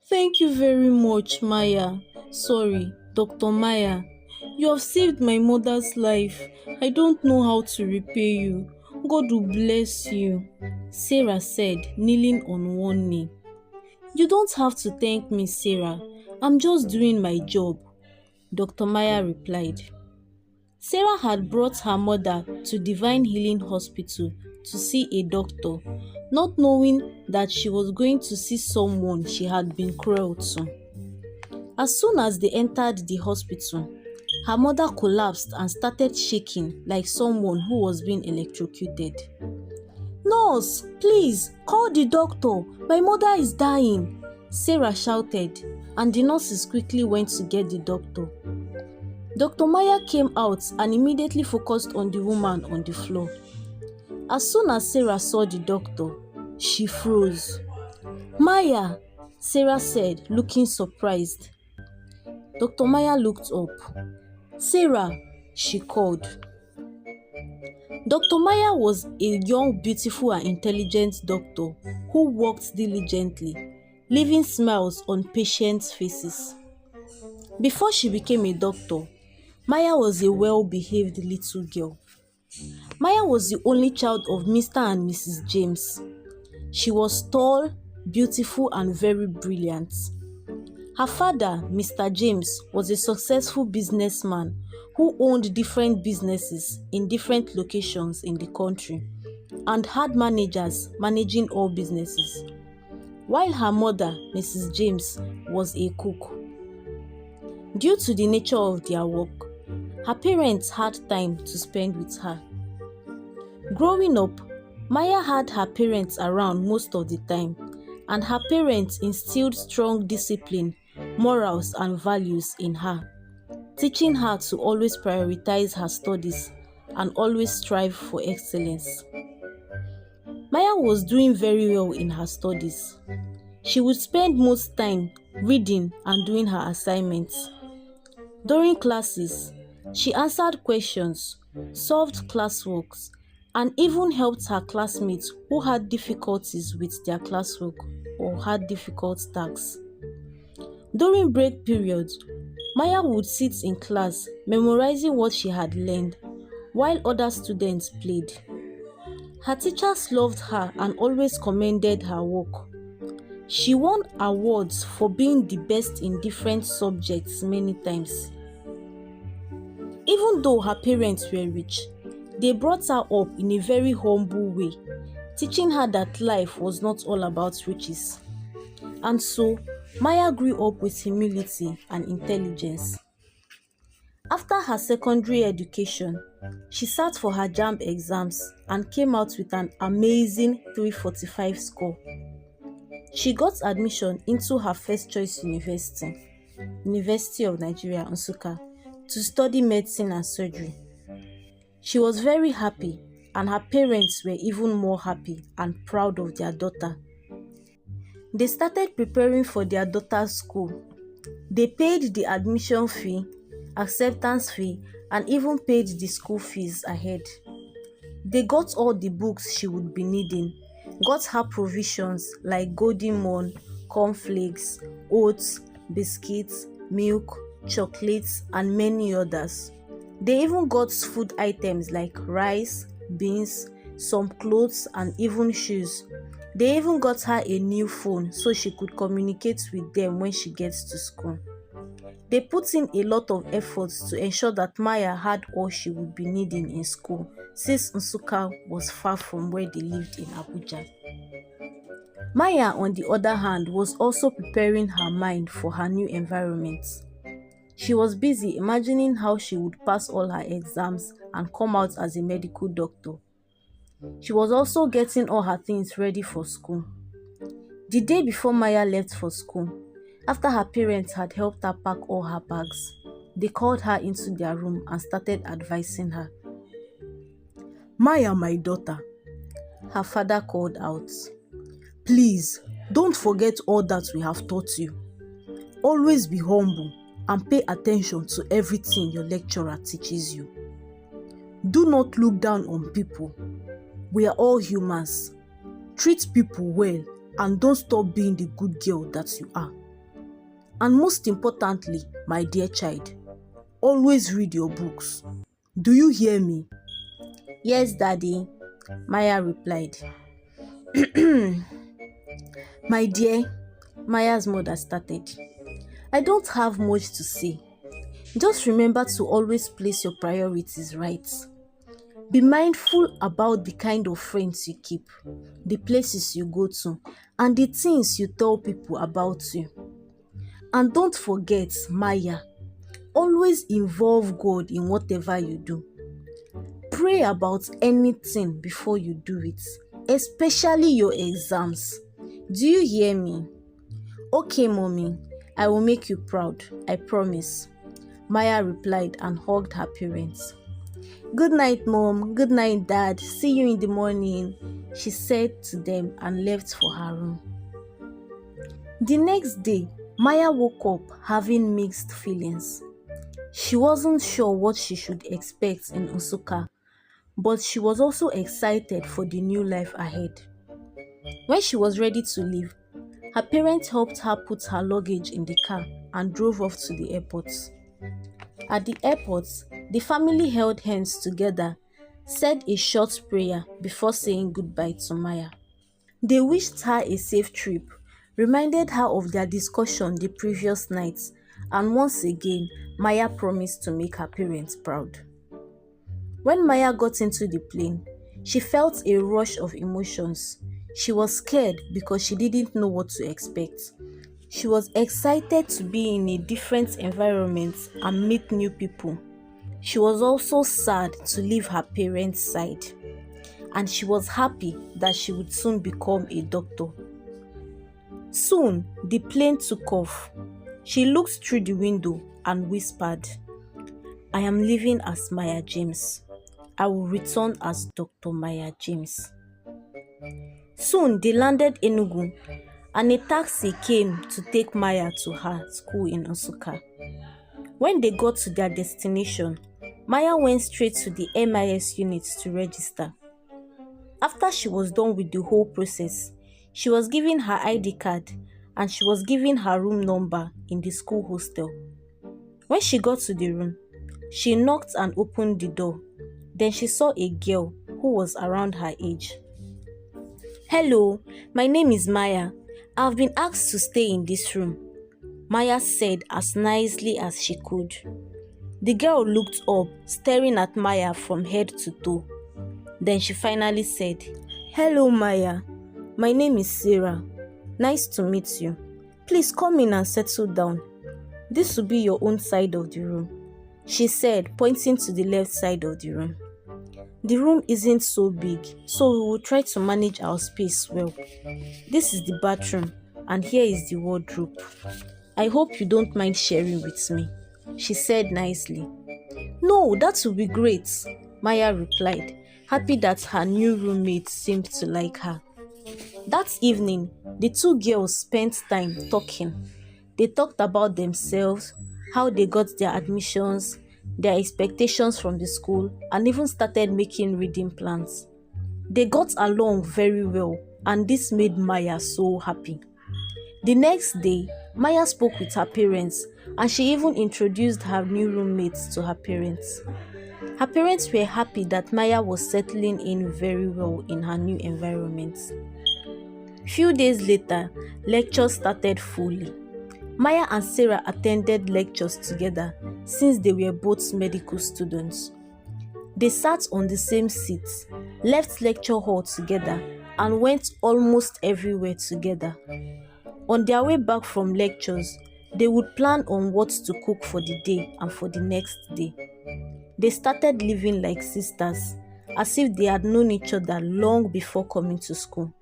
Thank you very much, Maya. Sorry, Dr. Maya. You have saved my mother's life. I don't know how to repay you. God will bless you, Sarah said, kneeling on one knee. You don't have to thank me, Sarah. I'm just doing my job, Dr. Maya replied. Sarah had brought her mother to Divine Healing Hospital to see a doctor, not knowing that she was going to see someone she had been cruel to. As soon as they entered the hospital, her mother collapsed and started shaking like someone who was being electrocuted. "Nurse, please, call the doctor. My mother is dying," Sarah shouted, and the nurses quickly went to get the doctor. Dr. Maya came out and immediately focused on the woman on the floor. As soon as Sarah saw the doctor, she froze. "Maya," Sarah said, looking surprised. Dr. Maya looked up. "Sarah," she called. Dr. Maya was a young, beautiful and intelligent doctor who worked diligently, leaving smiles on patients' faces. Before she became a doctor, Maya was a well-behaved little girl. Maya was the only child of Mr. and Mrs. James. She was tall, beautiful and very brilliant. Her father, Mr. James, was a successful businessman who owned different businesses in different locations in the country and had managers managing all businesses, while her mother, Mrs. James, was a cook. Due to the nature of their work, her parents had time to spend with her. Growing up, Maya had her parents around most of the time, and her parents instilled strong discipline, morals and values in her, teaching her to always prioritize her studies and always strive for excellence. Maya was doing very well in her studies. She would spend most time reading and doing her assignments. During classes, she answered questions, solved classworks, and even helped her classmates who had difficulties with their classwork or had difficult tasks. During break periods, Maya would sit in class memorizing what she had learned while other students played. Her teachers loved her and always commended her work. She won awards for being the best in different subjects many times. Even though her parents were rich, they brought her up in a very humble way, teaching her that life was not all about riches. And so, Maya grew up with humility and intelligence. After her secondary education, she sat for her JAMB exams and came out with an amazing 345 score. She got admission into her first choice university, University of Nigeria, Nsukka, to study medicine and surgery. She was very happy, and her parents were even more happy and proud of their daughter. They started preparing for their daughter's school. They paid the admission fee, acceptance fee, and even paid the school fees ahead. They got all the books she would be needing, got her provisions like golden morn, cornflakes, oats, biscuits, milk, chocolates, and many others. They even got food items like rice, beans, some clothes, and even shoes. They even got her a new phone so she could communicate with them when she gets to school. They put in a lot of efforts to ensure that Maya had all she would be needing in school, since Nsukka was far from where they lived in Abuja. Maya, on the other hand, was also preparing her mind for her new environment. She was busy imagining how she would pass all her exams and come out as a medical doctor. She was also getting all her things ready for school. The day before Maya left for school, after her parents had helped her pack all her bags, they called her into their room and started advising her. "Maya, my daughter," her father called out, "please don't forget all that we have taught you. Always be humble and pay attention to everything your lecturer teaches you. Do not look down on people. We are all humans. Treat people well and don't stop being the good girl that you are." And most importantly, my dear child, always read your books. Do you hear me? Yes, Daddy, Maya replied. My dear, Maya's mother started. I don't have much to say. Just remember to always place your priorities right. Be mindful about the kind of friends you keep, the places you go to, and the things you tell people about you. And don't forget, Maya, always involve God in whatever you do. Pray about anything before you do it, especially your exams. Do you hear me? Okay, mommy, I will make you proud, I promise. Maya replied and hugged her parents. Good night, Mom. Good night, Dad. See you in the morning, she said to them and left for her room. The next day, Maya woke up having mixed feelings. She wasn't sure what she should expect in Osaka, but she was also excited for the new life ahead. When she was ready to leave, her parents helped her put her luggage in the car and drove off to the airport. At the airport, the family held hands together, said a short prayer before saying goodbye to Maya. They wished her a safe trip, reminded her of their discussion the previous night, and once again, Maya promised to make her parents proud. When Maya got into the plane, she felt a rush of emotions. She was scared because she didn't know what to expect. She was excited to be in a different environment and meet new people. She was also sad to leave her parents' side, and she was happy that she would soon become a doctor. Soon, the plane took off. She looked through the window and whispered, I am leaving as Maya James. I will return as Dr. Maya James. Soon, they landed Enugu, and a taxi came to take Maya to her school in Osaka. When they got to their destination, Maya went straight to the MIS unit to register. After she was done with the whole process, she was given her ID card and she was given her room number in the school hostel. When she got to the room, she knocked and opened the door. Then she saw a girl who was around her age. Hello, my name is Maya. I've been asked to stay in this room, Maya said as nicely as she could. The girl looked up, staring at Maya from head to toe. Then she finally said, Hello, Maya. My name is Sarah. Nice to meet you. Please come in and settle down. This will be your own side of the room, she said, pointing to the left side of the room. The room isn't so big, so we will try to manage our space well. This is the bathroom, and here is the wardrobe. I hope you don't mind sharing with me, she said nicely. No, that will be great, Maya replied, happy that her new roommate seemed to like her. That evening, the two girls spent time talking. They talked about themselves, how they got their admissions, their expectations from the school, and even started making reading plans. They got along very well, and this made Maya so happy. The next day, Maya spoke with her parents, and she even introduced her new roommates to her parents. Her parents were happy that Maya was settling in very well in her new environment. Few days later, lectures started fully. Maya and Sarah attended lectures together since they were both medical students. They sat on the same seats, left lecture hall together, and went almost everywhere together. On their way back from lectures, they would plan on what to cook for the day and for the next day. They started living like sisters, as if they had known each other long before coming to school.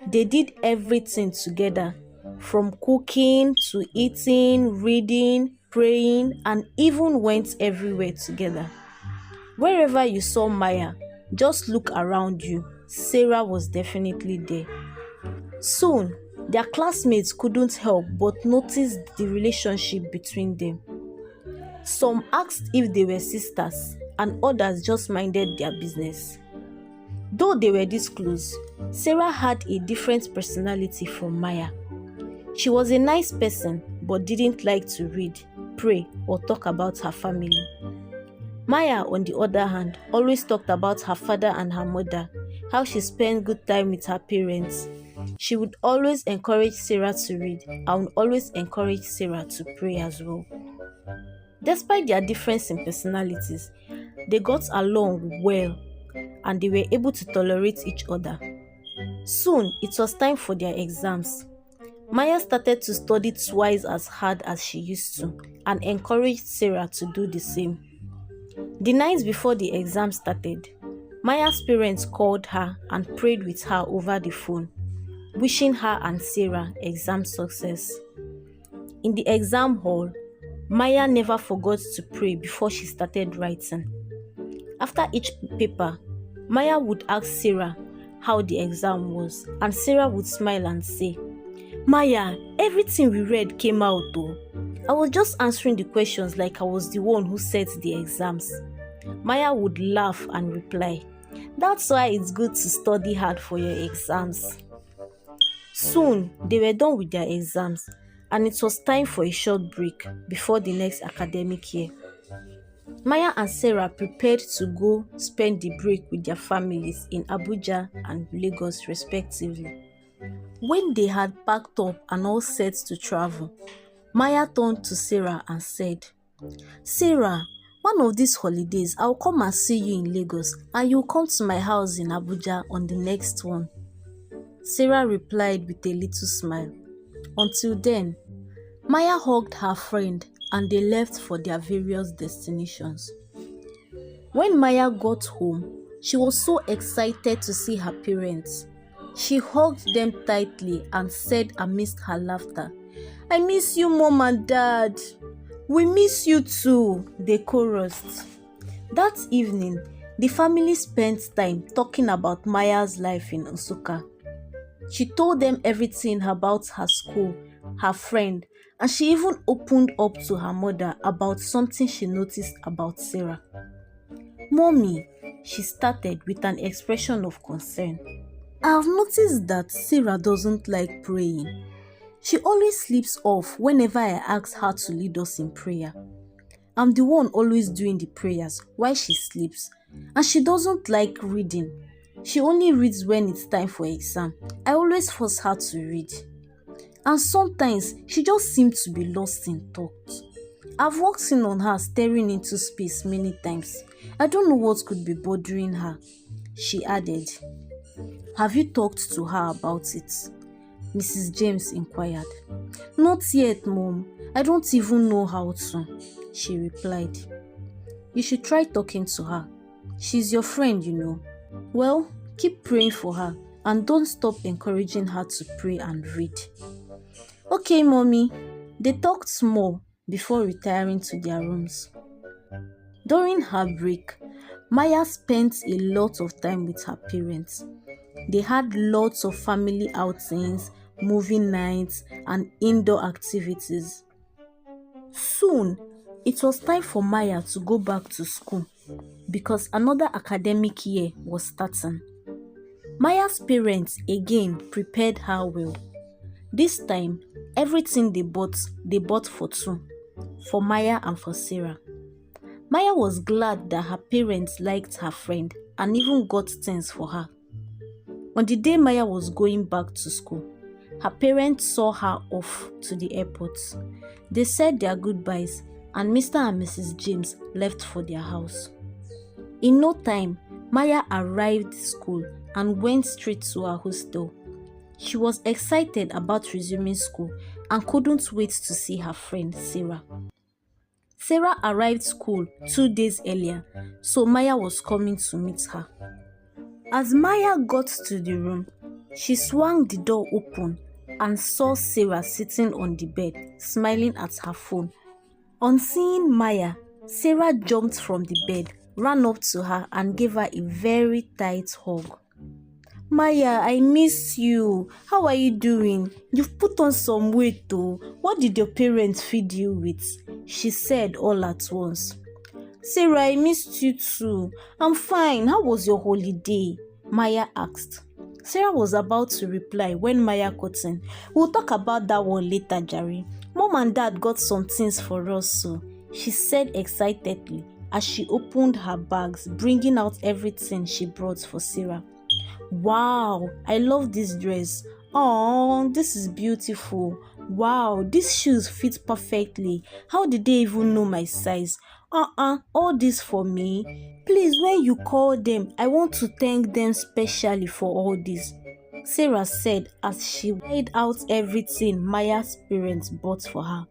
They did everything together, from cooking to eating, reading, praying, and even went everywhere together. Wherever you saw Maya, just look around you. Sarah was definitely there. Soon, their classmates couldn't help but notice the relationship between them. Some asked if they were sisters, and others just minded their business. Though they were this close, Sarah had a different personality from Maya. She was a nice person, but didn't like to read, pray, or talk about her family. Maya, on the other hand, always talked about her father and her mother, how she spent good time with her parents. She would always encourage Sarah to read and would always encourage Sarah to pray as well. Despite their difference in personalities, they got along well and they were able to tolerate each other. Soon, it was time for their exams. Maya started to study twice as hard as she used to and encouraged Sarah to do the same. The night before the exam started, Maya's parents called her and prayed with her over the phone, wishing her and Sarah exam success. In the exam hall, Maya never forgot to pray before she started writing. After each paper, Maya would ask Sarah how the exam was, and Sarah would smile and say, "Maya, everything we read came out though. I was just answering the questions like I was the one who set the exams." Maya would laugh and reply, "That's why it's good to study hard for your exams." Soon, they were done with their exams, and it was time for a short break before the next academic year. Maya and Sarah prepared to go spend the break with their families in Abuja and Lagos respectively. When they had packed up and all set to travel, Maya turned to Sarah and said, "Sarah, one of these holidays I'll come and see you in Lagos and you'll come to my house in Abuja on the next one." Sarah replied with a little smile. Until then, Maya hugged her friend and they left for their various destinations. When Maya got home, she was so excited to see her parents. She hugged them tightly and said amidst her laughter, "I miss you, Mom and Dad." "We miss you too," they chorused. That evening, the family spent time talking about Maya's life in Nsukka. She told them everything about her school, her friend, and she even opened up to her mother about something she noticed about Sarah. "Mommy," she started with an expression of concern, "I've noticed that Sarah doesn't like praying. She always sleeps off whenever I ask her to lead us in prayer. I'm the one always doing the prayers while she sleeps, and she doesn't like reading. She only reads when it's time for exam. I always force her to read. And sometimes she just seems to be lost in thought. I've walked in on her staring into space many times. I don't know what could be bothering her," she added. "Have you talked to her about it?" Mrs. James inquired. "Not yet, Mom. I don't even know how to," she replied. "You should try talking to her. She's your friend, you know. Well, keep praying for her and don't stop encouraging her to pray and read." "Okay, Mommy." They talked more before retiring to their rooms. During her break, Maya spent a lot of time with her parents. They had lots of family outings, movie nights, and indoor activities. Soon, it was time for Maya to go back to school because another academic year was starting. Maya's parents again prepared her well. This time, everything they bought for two, for Maya and for Sarah. Maya was glad that her parents liked her friend and even got things for her. On the day Maya was going back to school, her parents saw her off to the airport. They said their goodbyes and Mr. and Mrs. James left for their house. In no time, Maya arrived at school and went straight to her hostel. She was excited about resuming school and couldn't wait to see her friend Sarah. Sarah arrived school 2 days earlier, so Maya was coming to meet her. As Maya got to the room, she swung the door open and saw Sarah sitting on the bed, smiling at her phone. On seeing Maya, Sarah jumped from the bed, ran up to her and gave her a very tight hug. "Maya, I miss you. How are you doing? You've put on some weight though. What did your parents feed you with?" she said all at once. "Sarah, I missed you too. I'm fine. How was your holiday?" Maya asked. Sarah was about to reply when Maya cut in. We'll talk about that one later, Jerry. Mom and Dad got some things for us, so she said excitedly as she opened her bags, bringing out everything she brought for Sarah. Wow, I love this dress. Oh, this is beautiful. Wow, these shoes fit perfectly. How did they even know my size? All this for me. Please, when you call them, I want to thank them specially for all this, Sarah said as she laid out everything Maya's parents bought for her.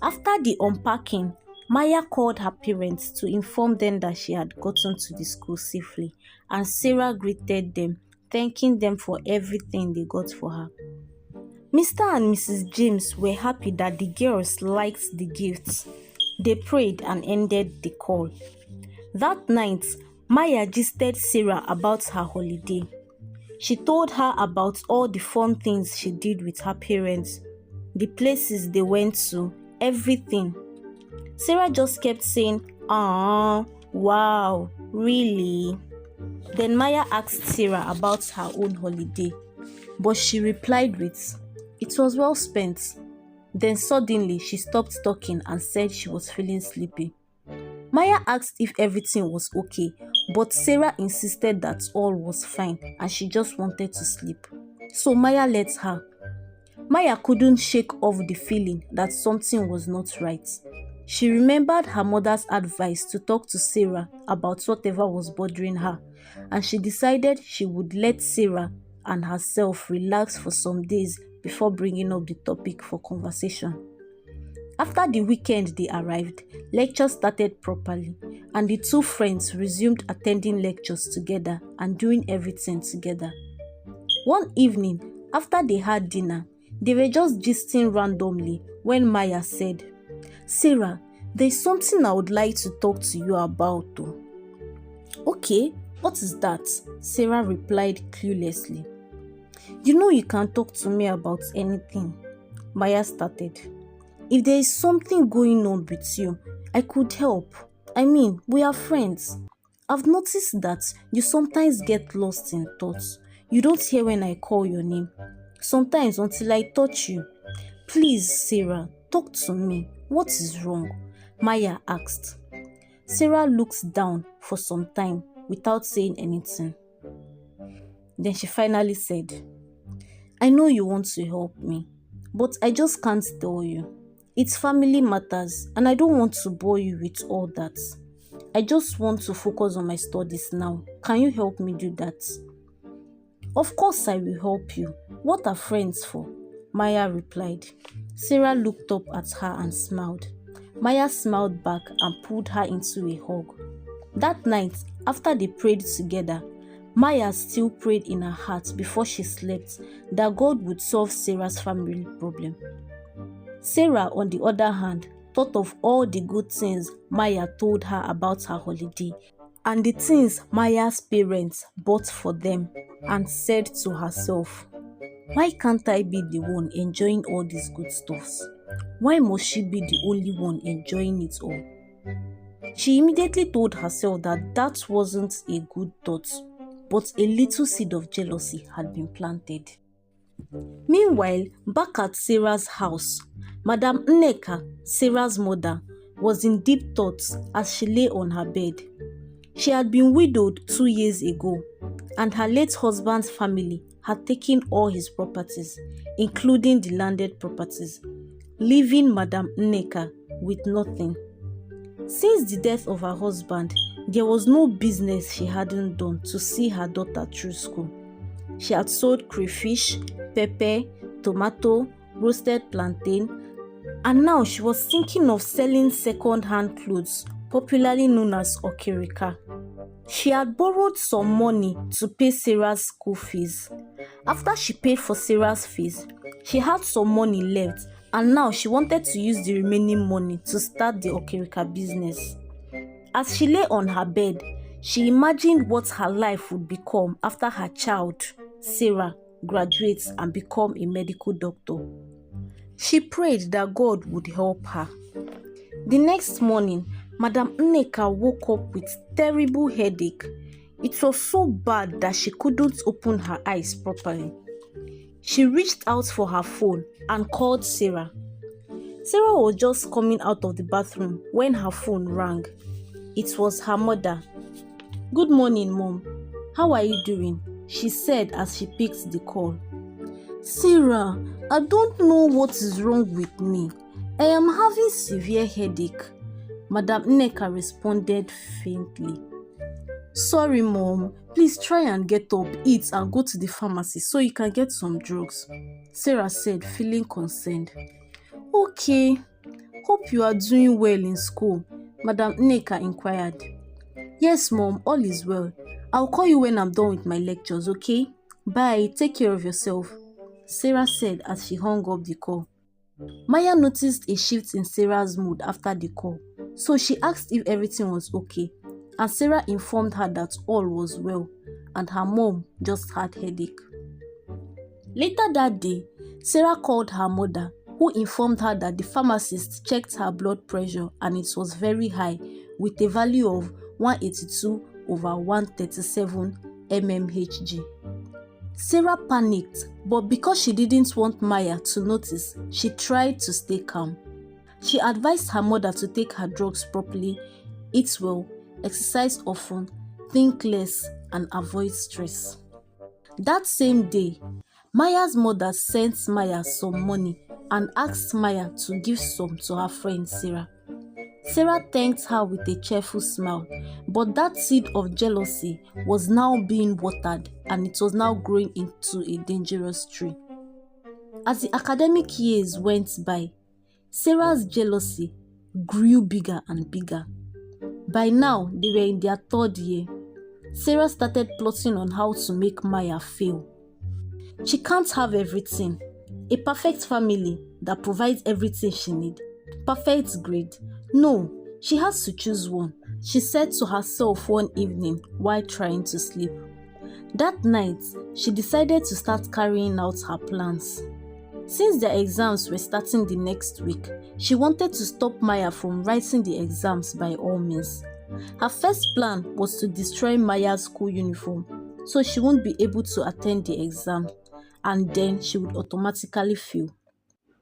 After the unpacking, Maya called her parents to inform them that she had gotten to the school safely, and Sarah greeted them, thanking them for everything they got for her. Mr. and Mrs. James were happy that the girls liked the gifts. They prayed and ended the call. That night, Maya gisted Sarah about her holiday. She told her about all the fun things she did with her parents, the places they went to, everything. Sarah just kept saying, "Ah, wow, really?" Then Maya asked Sarah about her own holiday, but she replied with, "It was well spent." Then suddenly she stopped talking and said she was feeling sleepy. Maya asked if everything was okay, but Sarah insisted that all was fine and she just wanted to sleep. So Maya let her. Maya couldn't shake off the feeling that something was not right. She remembered her mother's advice to talk to Sarah about whatever was bothering her, and she decided she would let Sarah and herself relax for some days before bringing up the topic for conversation. After the weekend they arrived, lectures started properly, and the two friends resumed attending lectures together and doing everything together. One evening, after they had dinner, they were just gisting randomly when Maya said, "Sarah, there's something I would like to talk to you about though." "Okay, what is that?" Sarah replied cluelessly. "You know you can talk to me about anything," Maya started. "If there is something going on with you, I could help. I mean, we are friends. I've noticed that you sometimes get lost in thoughts. You don't hear when I call your name. Sometimes until I touch you. Please, Sarah, talk to me. What is wrong?" Maya asked. Sarah looked down for some time without saying anything. Then she finally said, "I know you want to help me, but I just can't tell you. It's family matters and I don't want to bore you with all that. I just want to focus on my studies now. Can you help me do that?" "Of course I will help you. What are friends for?" Maya replied. Sarah looked up at her and smiled. Maya smiled back and pulled her into a hug. That night, after they prayed together, Maya still prayed in her heart before she slept that God would solve Sarah's family problem. Sarah, on the other hand, thought of all the good things Maya told her about her holiday and the things Maya's parents bought for them, and said to herself, "Why can't I be the one enjoying all these good stuffs? Why must she be the only one enjoying it all?" She immediately told herself that that wasn't a good thought, but a little seed of jealousy had been planted. Meanwhile, back at Sarah's house, Madam Nneka, Sarah's mother, was in deep thoughts as she lay on her bed. She had been widowed 2 years ago, and her late husband's family had taken all his properties, including the landed properties, leaving Madam Nneka with nothing. Since the death of her husband, there was no business she hadn't done to see her daughter through school. She had sold crayfish, pepper, tomato, roasted plantain, and now she was thinking of selling second-hand clothes, popularly known as okirika. She had borrowed some money to pay Sarah's school fees. After she paid for Sarah's fees, she had some money left, and now she wanted to use the remaining money to start the okirika business. As she lay on her bed, she imagined what her life would become after her child, Sarah, graduates and become a medical doctor. She prayed that God would help her. The next morning, Madam Nneka woke up with terrible headache. It was so bad that she couldn't open her eyes properly. She reached out for her phone and called Sarah. Sarah was just coming out of the bathroom when her phone rang. It was her mother. "Good morning, Mom. How are you doing?" she said as she picked the call. "Sarah, I don't know what is wrong with me. I am having severe headache," Madam Nneka responded faintly. "Sorry, Mom. Please try and get up, eat, and go to the pharmacy so you can get some drugs," Sarah said, feeling concerned. "Okay. Hope you are doing well in school," Madam Nneka inquired. "Yes, Mom, all is well. I'll call you when I'm done with my lectures, okay? Bye, take care of yourself," Sarah said as she hung up the call. Maya noticed a shift in Sarah's mood after the call, so she asked if everything was okay, and Sarah informed her that all was well and her mom just had headache. Later that day, Sarah called her mother, who informed her that the pharmacist checked her blood pressure and it was very high, with a value of 182/137 mmHg. Sarah panicked, but because she didn't want Maya to notice, she tried to stay calm. She advised her mother to take her drugs properly, eat well, exercise often, think less, and avoid stress. That same day, Maya's mother sent Maya some money and asked Maya to give some to her friend Sarah. Sarah thanked her with a cheerful smile, but that seed of jealousy was now being watered and it was now growing into a dangerous tree. As the academic years went by, Sarah's jealousy grew bigger and bigger. By now, they were in their third year. Sarah started plotting on how to make Maya fail. She can't have everything. A perfect family that provides everything she needs. Perfect grade. No, she has to choose one, she said to herself one evening while trying to sleep. That night, she decided to start carrying out her plans. Since the exams were starting the next week, she wanted to stop Maya from writing the exams by all means. Her first plan was to destroy Maya's school uniform so she won't be able to attend the exam, and then she would automatically fail.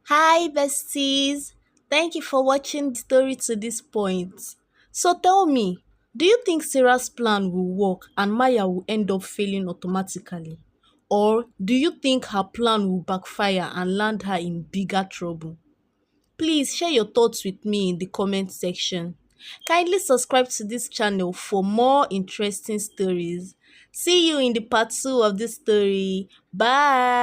Hi besties, thank you for watching the story to this point. So tell me, do you think Sarah's plan will work and Maya will end up failing automatically? Or do you think her plan will backfire and land her in bigger trouble? Please share your thoughts with me in the comment section. Kindly subscribe to this channel for more interesting stories. See you in the part 2 of this story. Bye!